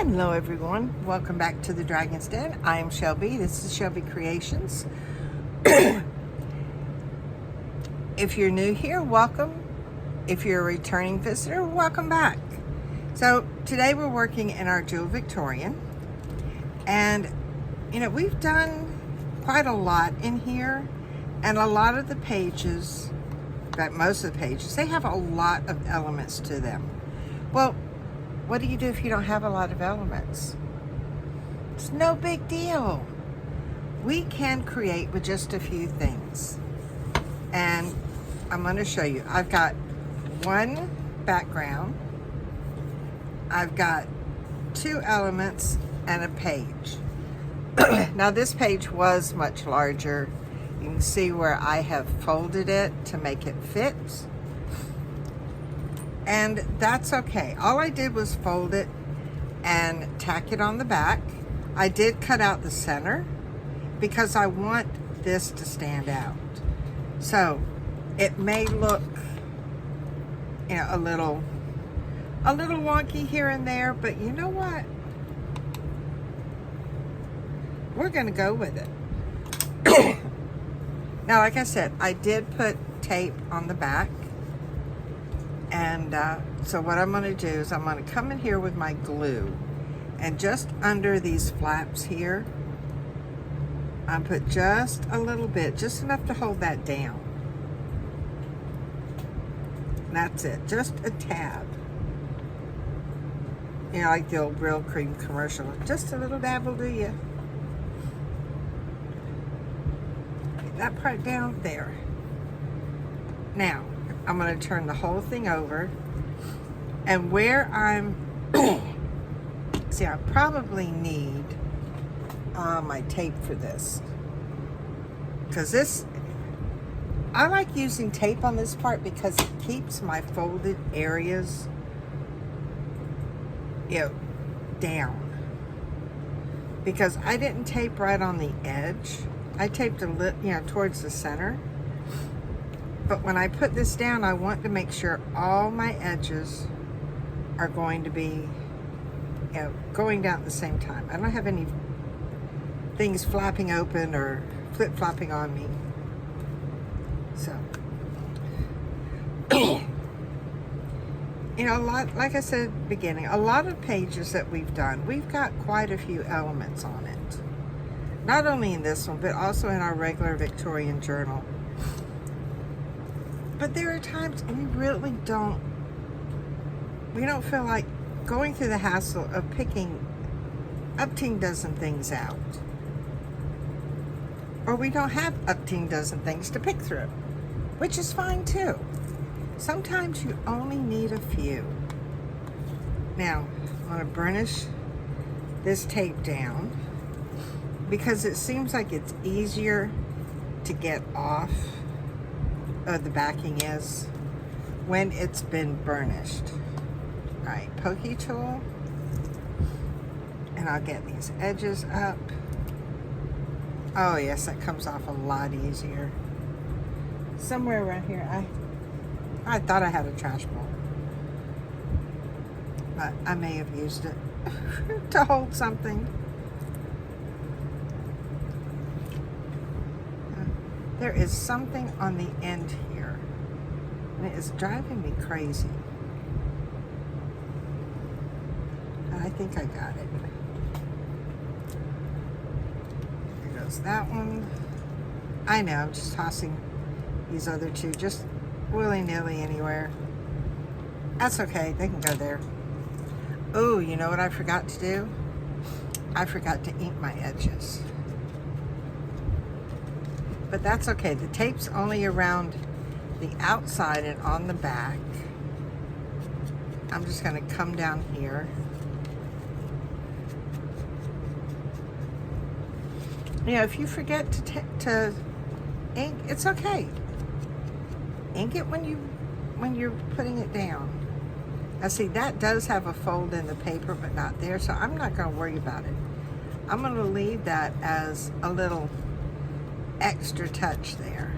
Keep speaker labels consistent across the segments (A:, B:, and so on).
A: Hello everyone, welcome back to the Dragon's Den. I am Shelby, this is Shelby Creations. If you're new here, welcome. If you're a returning visitor, welcome back. So today we're working in our Jewel Victorian, and we've done quite a lot in here, and a lot of the pages, in fact most of the pages, they have a lot of elements to them. Well, what do you do if you don't have a lot of elements? It's no big deal. We can create with just a few things. And I'm going to show you. I've got one background. I've got two elements and a page. Now this page was much larger. You can see where I have folded it to make it fit. And that's okay. All I did was fold it and tack it on the back. I did cut out the center because I want this to stand out. So it may look, a little wonky here and there, but you know what? We're gonna go with it. Now, like I said, I did put tape on the back. And so what I'm going to do is I'm going to come in here with my glue, and just under these flaps here, I put just a little bit, just enough to hold that down. And that's it, just a tab. Like the old Real Cream commercial, just a little dab will do you. Get that part down there. Now, I'm going to turn the whole thing over, and where I'm see, I probably need my tape for this, because I like using tape on this part because it keeps my folded areas down, because I didn't tape right on the edge. I taped a little towards the center. But when I put this down, I want to make sure all my edges are going to be going down at the same time. I don't have any things flapping open or flip-flopping on me. So, a lot, like I said at the beginning, a lot of pages that we've done, we've got quite a few elements on it. Not only in this one, but also in our regular Victorian journal. But there are times we really don't feel like going through the hassle of picking up-teen dozen things out. Or we don't have up-teen dozen things to pick through, which is fine too. Sometimes you only need a few. Now, I'm going to burnish this tape down because it seems like it's easier to get off the backing is when it's been burnished. All right, pokey tool, and I'll get these edges up. Oh yes, that comes off a lot easier. Somewhere around here, I thought I had a trash ball, but I may have used it to hold something. There is something on the end here, and it is driving me crazy. I think I got it. There goes that one. I know, I'm just tossing these other two just willy-nilly anywhere. That's okay, they can go there. Oh, you know what I forgot to do? I forgot to ink my edges. But that's okay. The tape's only around the outside and on the back. I'm just going to come down here. If you forget to ink, it's okay. Ink it when you're putting it down. Now see, that does have a fold in the paper, but not there, so I'm not going to worry about it. I'm going to leave that as a little extra touch there.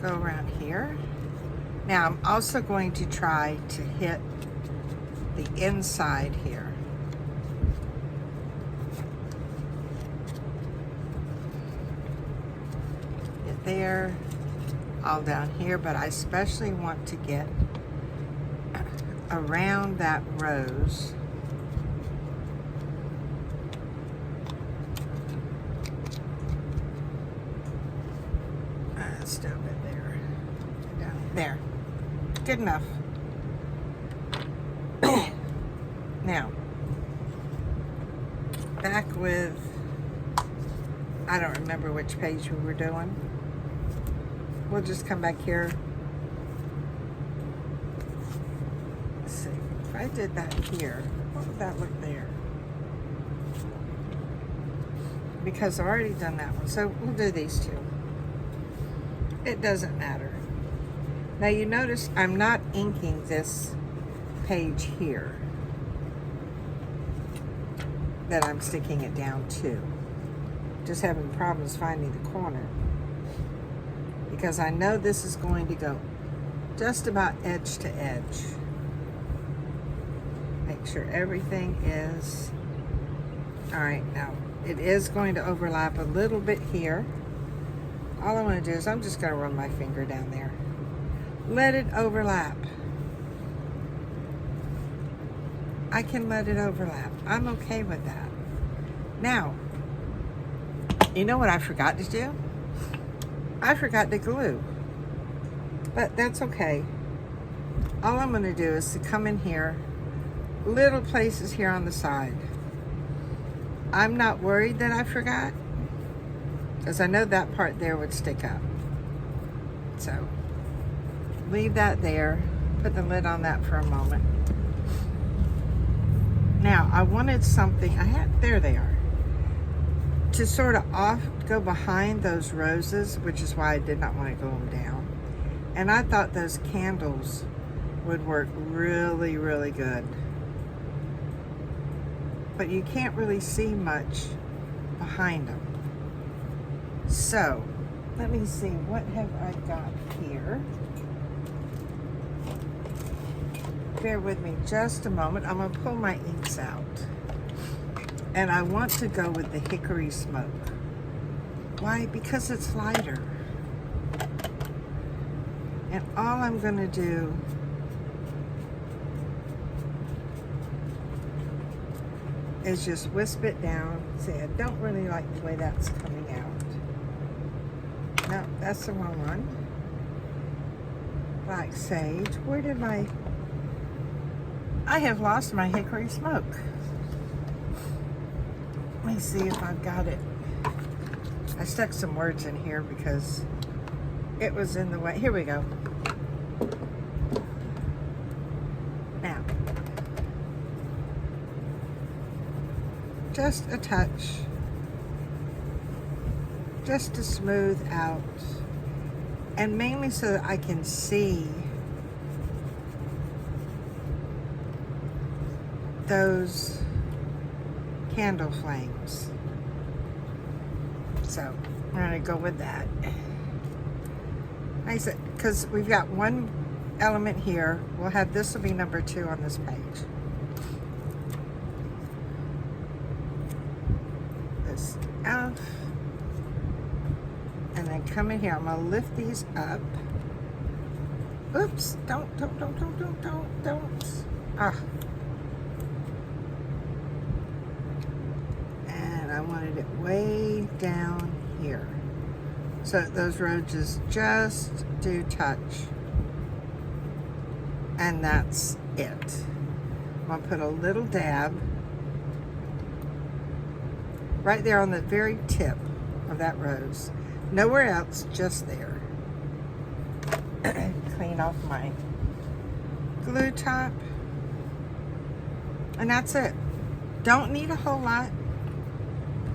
A: Go around here. Now I'm also going to try to hit the inside here. Get there, all down here, but I especially want to get around that rose. Still a bit there. Down there. Good enough. Now, back with, I don't remember which page we were doing. We'll just come back here. Let's see. If I did that here, what would that look there? Because I've already done that one. So we'll do these two. It doesn't matter. Now you notice I'm not inking this page here that I'm sticking it down to. Just having problems finding the corner. Because I know this is going to go just about edge to edge. Make sure everything is, all right, now it is going to overlap a little bit here. All I want to do is I'm just going to run my finger down there. Let it overlap. I can let it overlap. I'm okay with that. Now, you know what I forgot to do? I forgot to glue. But that's okay. All I'm going to do is to come in here, little places here on the side. I'm not worried that I forgot, because I know that part there would stick up. So leave that there. Put the lid on that for a moment. Now I wanted something, there they are, to sort of go behind those roses, which is why I did not want to go them down. And I thought those candles would work really, really good. But you can't really see much behind them. So, let me see, what have I got here? Bear with me just a moment. I'm going to pull my inks out. And I want to go with the Hickory Smoke. Why? Because it's lighter. And all I'm going to do is just wisp it down. See, I don't really like the way that's coming out. No, that's the wrong one. Black Sage. Where did I have lost my Hickory Smoke. Let me see if I've got it. I stuck some words in here because it was in the way. Here we go. Now, just a touch, just to smooth out, and mainly so that I can see those candle flames. So I'm going to go with that. Like I said, because we've got one element here, we'll have, this will be number 2 on this page. This out. And then come in here. I'm going to lift these up. Oops. Don't. Ah. And I wanted it way down here. So those roses just do touch. And that's it. I'm going to put a little dab right there on the very tip of that rose. Nowhere else, just there. Clean off my glue top. And that's it. Don't need a whole lot.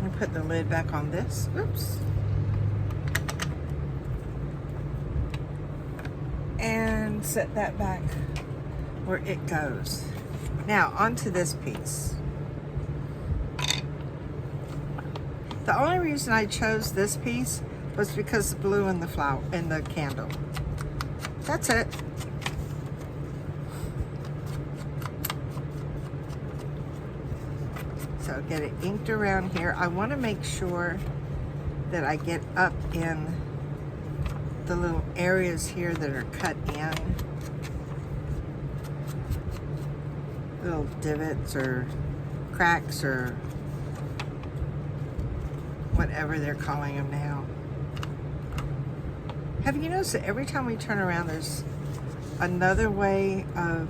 A: I'll put the lid back on this. Oops. And set that back where it goes. Now, onto this piece. The only reason I chose this piece was because the blue in the flower, in the candle. That's it. So get it inked around here. I want to make sure that I get up in the little areas here that are cut in. Little divots or cracks or whatever they're calling them now. Have you noticed that every time we turn around there's another way of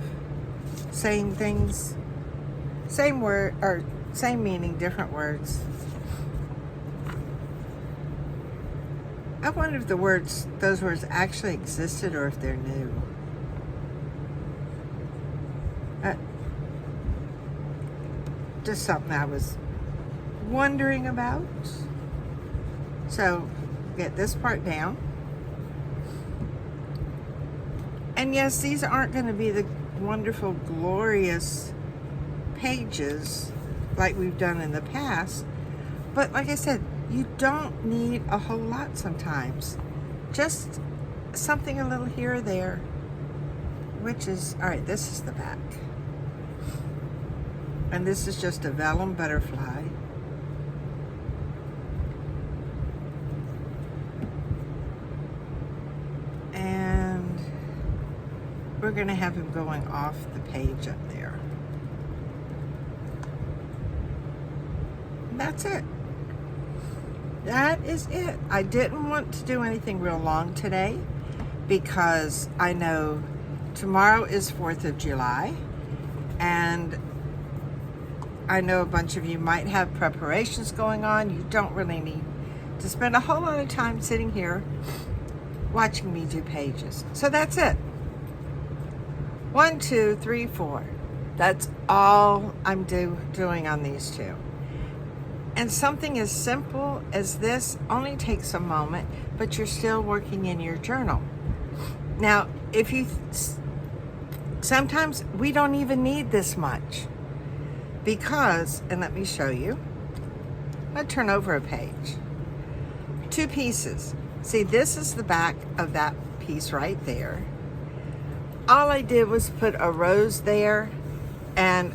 A: saying things? Same word or same meaning, different words. I wonder if those words actually existed or if they're new. Just something I was wondering about. So get this part down. And yes, these aren't going to be the wonderful, glorious pages like we've done in the past. But like I said, you don't need a whole lot sometimes. Just something a little here or there. Which is, all right, this is the back. And this is just a vellum butterfly. And we're going to have him going off the page up there. And that's it. That is it. I didn't want to do anything real long today because I know tomorrow is 4th of July and I know a bunch of you might have preparations going on. You don't really need to spend a whole lot of time sitting here watching me do pages. So that's it. 1, 2, 3, 4. That's all I'm doing on these two. And something as simple as this only takes a moment, but you're still working in your journal. Now, if you, sometimes we don't even need this much because, and let me show you, I'll turn over a page. 2 pieces. See, this is the back of that piece right there. All I did was put a rose there and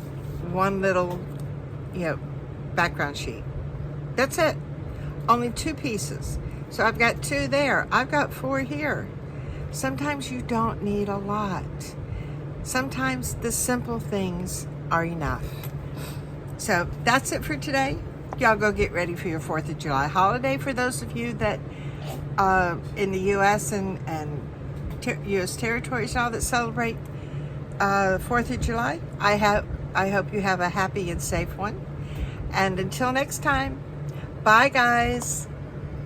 A: one little, background sheet. That's it. Only 2 pieces. So I've got 2 there. I've got 4 here. Sometimes you don't need a lot. Sometimes the simple things are enough. So that's it for today. Y'all go get ready for your 4th of July holiday. For those of you that in the U.S. and U.S. territories and all that celebrate 4th of July, I hope you have a happy and safe one. And until next time, bye guys.